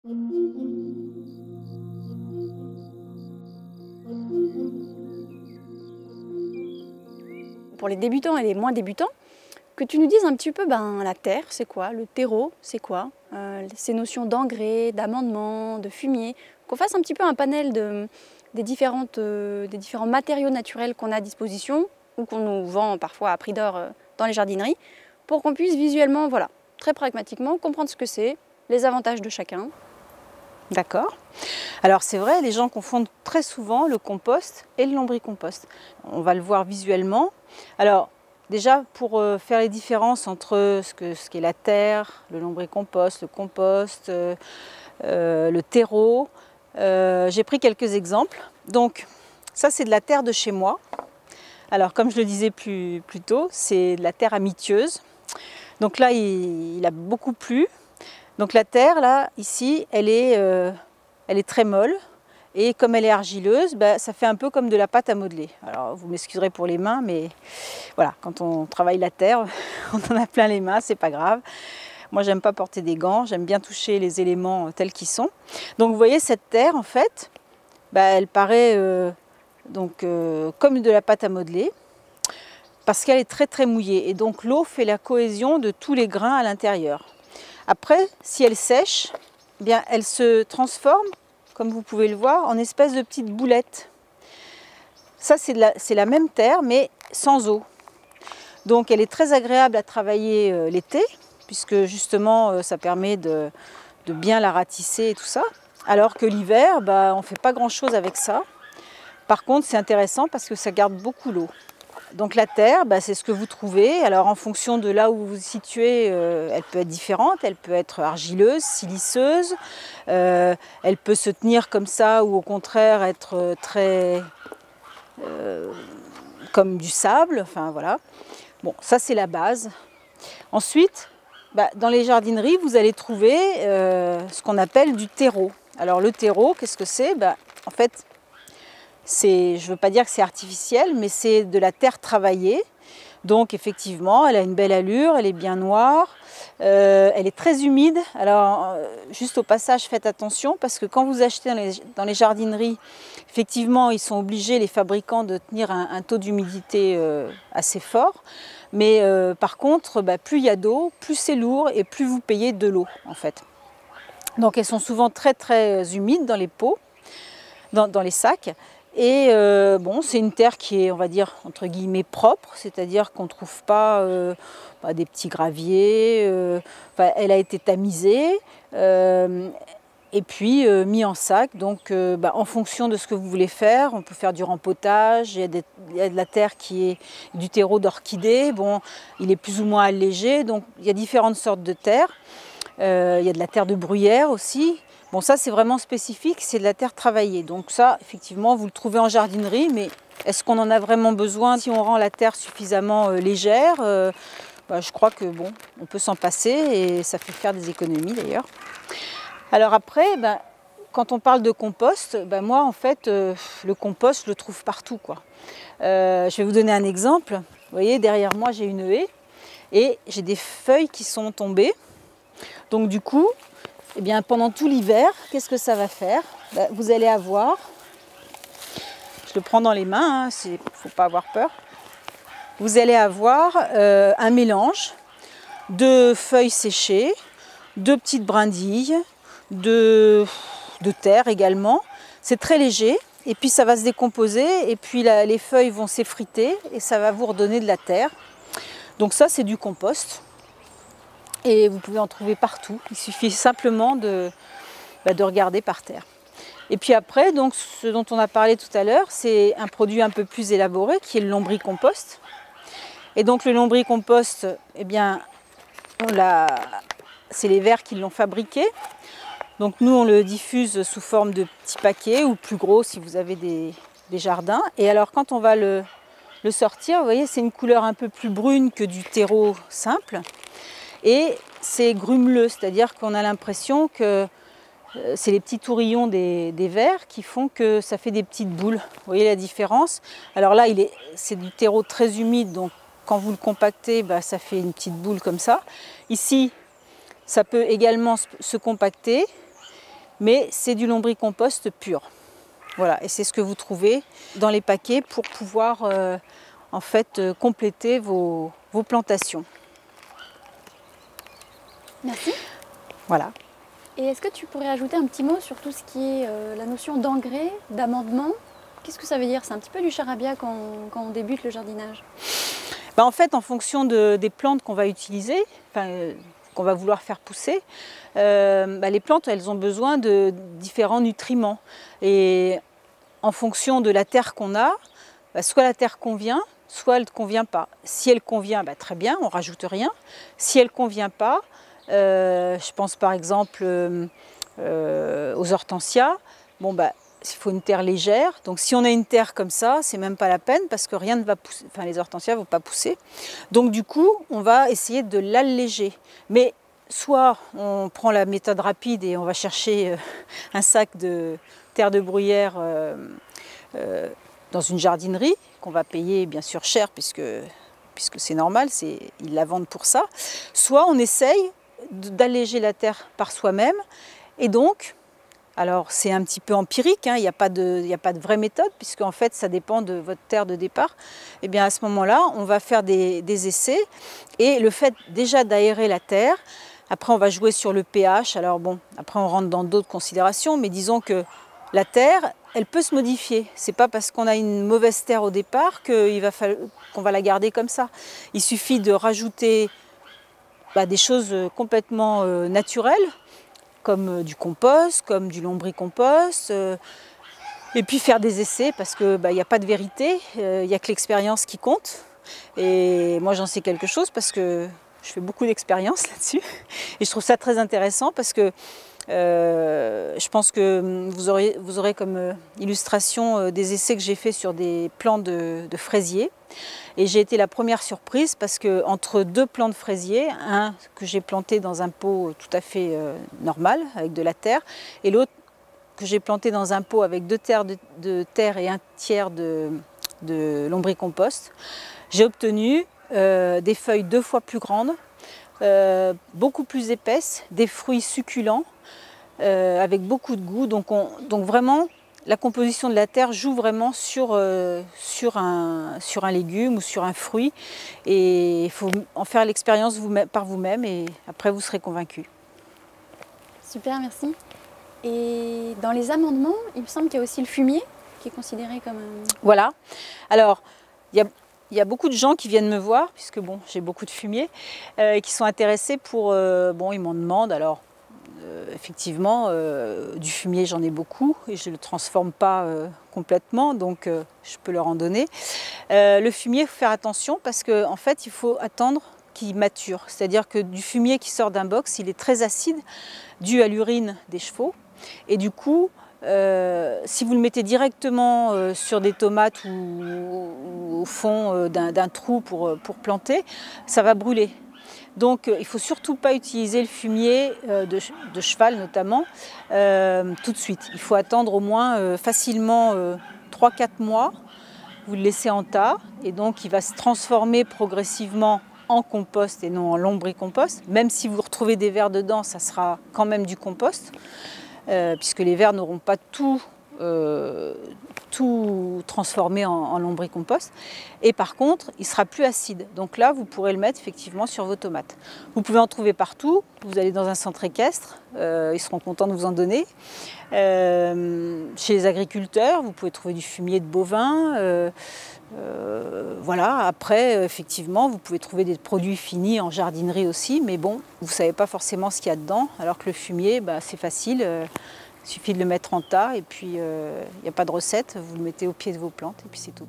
Pour les débutants et les moins débutants, que tu nous dises un petit peu la terre, c'est quoi? Le terreau, c'est quoi? Ces notions d'engrais, d'amendement, de fumier, qu'on fasse un petit peu un panel des différents matériaux naturels qu'on a à disposition ou qu'on nous vend parfois à prix d'or dans les jardineries, pour qu'on puisse visuellement, voilà, très pragmatiquement, comprendre ce que c'est, les avantages de chacun. D'accord. Alors c'est vrai, les gens confondent très souvent le compost et le lombricompost. On va le voir visuellement. Alors déjà, pour faire les différences entre ce qu'est la terre, le lombricompost, le compost, le terreau, j'ai pris quelques exemples. Donc ça, c'est de la terre de chez moi. Alors comme je le disais plus tôt, c'est de la terre amitieuse. Donc là, il a beaucoup plu. Donc la terre, là, ici, elle est très molle. Et comme elle est argileuse, ça fait un peu comme de la pâte à modeler. Alors vous m'excuserez pour les mains, mais voilà, quand on travaille la terre, on en a plein les mains, c'est pas grave. Moi, j'aime pas porter des gants, j'aime bien toucher les éléments tels qu'ils sont. Donc vous voyez, cette terre, en fait, elle paraît comme de la pâte à modeler, parce qu'elle est très très mouillée. Et donc l'eau fait la cohésion de tous les grains à l'intérieur. Après, si elle sèche, elle se transforme, comme vous pouvez le voir, en espèce de petites boulettes. Ça, c'est la même terre, mais sans eau. Donc, elle est très agréable à travailler l'été, puisque justement, ça permet de bien la ratisser et tout ça. Alors que l'hiver, on ne fait pas grand-chose avec ça. Par contre, c'est intéressant parce que ça garde beaucoup l'eau. Donc la terre, c'est ce que vous trouvez. Alors en fonction de là où vous vous situez, elle peut être différente. Elle peut être argileuse, siliceuse. Elle peut se tenir comme ça ou au contraire être très comme du sable. Enfin voilà. Bon, ça c'est la base. Ensuite, dans les jardineries, vous allez trouver ce qu'on appelle du terreau. Alors le terreau, qu'est-ce que c'est? En fait, je ne veux pas dire que c'est artificiel, mais c'est de la terre travaillée. Donc effectivement, elle a une belle allure, elle est bien noire, elle est très humide. Alors juste au passage, faites attention parce que quand vous achetez dans les jardineries, effectivement, ils sont obligés, les fabricants, de tenir un taux d'humidité assez fort. Mais par contre, plus il y a d'eau, plus c'est lourd et plus vous payez de l'eau en fait. Donc elles sont souvent très très humides dans les pots, dans les sacs. Et c'est une terre qui est, on va dire, entre guillemets propre, c'est-à-dire qu'on ne trouve pas des petits graviers, elle a été tamisée et puis mis en sac. Donc en fonction de ce que vous voulez faire, on peut faire du rempotage, il y a de la terre qui est du terreau d'orchidée, il est plus ou moins allégé, donc il y a différentes sortes de terre. Il y a de la terre de bruyère aussi. Bon, ça c'est vraiment spécifique, c'est de la terre travaillée. Donc ça, effectivement, vous le trouvez en jardinerie, mais est-ce qu'on en a vraiment besoin si on rend la terre suffisamment légère? Je crois que on peut s'en passer et ça fait faire des économies d'ailleurs. Alors après, quand on parle de compost, moi en fait, le compost, je le trouve partout, quoi. Je vais vous donner un exemple. Vous voyez, derrière moi, j'ai une haie et j'ai des feuilles qui sont tombées. Donc du coup, pendant tout l'hiver, qu'est-ce que ça va faire? Vous allez avoir, je le prends dans les mains, il ne faut pas avoir peur, vous allez avoir un mélange de feuilles séchées, de petites brindilles, de terre également. C'est très léger et puis ça va se décomposer et puis les feuilles vont s'effriter et ça va vous redonner de la terre. Donc ça, c'est du compost. Et vous pouvez en trouver partout, il suffit simplement de regarder par terre. Et puis après, donc, ce dont on a parlé tout à l'heure, c'est un produit un peu plus élaboré qui est le lombricompost. Et donc le lombricompost, c'est les vers qui l'ont fabriqué. Donc nous on le diffuse sous forme de petits paquets ou plus gros si vous avez des jardins. Et alors quand on va le sortir, vous voyez, c'est une couleur un peu plus brune que du terreau simple. Et c'est grumeleux, c'est-à-dire qu'on a l'impression que c'est les petits tourillons des vers qui font que ça fait des petites boules. Vous voyez la différence? Alors là, c'est du terreau très humide, donc quand vous le compactez, ça fait une petite boule comme ça. Ici, ça peut également se compacter. mais c'est du lombricompost pur. Voilà, et c'est ce que vous trouvez dans les paquets pour pouvoir en fait compléter vos plantations. Merci. Voilà. Et est-ce que tu pourrais ajouter un petit mot sur tout ce qui est la notion d'engrais, d'amendement? Qu'est-ce que ça veut dire? C'est un petit peu du charabia quand on débute le jardinage. En fait, en fonction des plantes qu'on va utiliser, qu'on va vouloir faire pousser, les plantes, elles ont besoin de différents nutriments. Et en fonction de la terre qu'on a, soit la terre convient, soit elle ne convient pas. Si elle convient, très bien, on ne rajoute rien. Si elle ne convient pas, je pense par exemple aux hortensias, il faut une terre légère. Donc si on a une terre comme ça, c'est même pas la peine parce que rien ne va pousser, les hortensias ne vont pas pousser. Donc du coup, on va essayer de l'alléger. Mais soit on prend la méthode rapide et on va chercher un sac de terre de bruyère dans une jardinerie, qu'on va payer bien sûr cher puisque c'est normal, ils la vendent pour ça. Soit on essaye d'alléger la terre par soi-même et donc, alors c'est un petit peu empirique, il n'y a pas de vraie méthode puisque en fait ça dépend de votre terre de départ. Et bien à ce moment-là, on va faire des essais et le fait déjà d'aérer la terre, après on va jouer sur le pH, alors bon, après on rentre dans d'autres considérations, mais disons que la terre, elle peut se modifier. C'est pas parce qu'on a une mauvaise terre au départ qu'on va la garder comme ça. Il suffit de rajouter des choses complètement naturelles, comme du compost, comme du lombricompost, et puis faire des essais parce qu'il n'y a pas de vérité, il n'y a que l'expérience qui compte. Et moi j'en sais quelque chose parce que je fais beaucoup d'expériences là-dessus. Et je trouve ça très intéressant parce que je pense que vous aurez comme illustration des essais que j'ai fait sur des plants de fraisiers. Et j'ai été la première surprise parce que entre deux plants de fraisiers, un que j'ai planté dans un pot tout à fait normal avec de la terre et l'autre que j'ai planté dans un pot avec 2 tiers de terre et 1 tiers de lombricompost, j'ai obtenu des feuilles 2 fois plus grandes, beaucoup plus épaisses, des fruits succulents avec beaucoup de goût. Donc vraiment, la composition de la terre joue vraiment sur un légume ou sur un fruit. Et il faut en faire l'expérience par vous-même et après vous serez convaincu. Super, merci. Et dans les amendements, il me semble qu'il y a aussi le fumier qui est considéré comme un... Voilà. Alors, il y a beaucoup de gens qui viennent me voir, puisque bon, j'ai beaucoup de fumier, qui sont intéressés pour... ils m'en demandent, alors effectivement, du fumier j'en ai beaucoup et je ne le transforme pas complètement, donc je peux leur en donner. Le fumier, il faut faire attention parce qu'en fait, il faut attendre qu'il mature. C'est-à-dire que du fumier qui sort d'un box, il est très acide, dû à l'urine des chevaux. Et du coup, si vous le mettez directement sur des tomates ou au fond d'un trou pour planter, ça va brûler. Donc il ne faut surtout pas utiliser le fumier de cheval notamment tout de suite. Il faut attendre au moins facilement 3-4 mois. Vous le laissez en tas et donc il va se transformer progressivement en compost et non en lombricompost. Même si vous retrouvez des vers dedans, ça sera quand même du compost. Puisque les vers n'auront pas tout transformé en lombricompost. Et par contre, il sera plus acide. Donc là, vous pourrez le mettre effectivement sur vos tomates. Vous pouvez en trouver partout. Vous allez dans un centre équestre, ils seront contents de vous en donner. Chez les agriculteurs, vous pouvez trouver du fumier de bovin. Voilà, après, effectivement, vous pouvez trouver des produits finis en jardinerie aussi, mais bon, vous ne savez pas forcément ce qu'il y a dedans, alors que le fumier, c'est facile, il suffit de le mettre en tas, et puis il n'y a pas de recette, vous le mettez au pied de vos plantes, et puis c'est tout.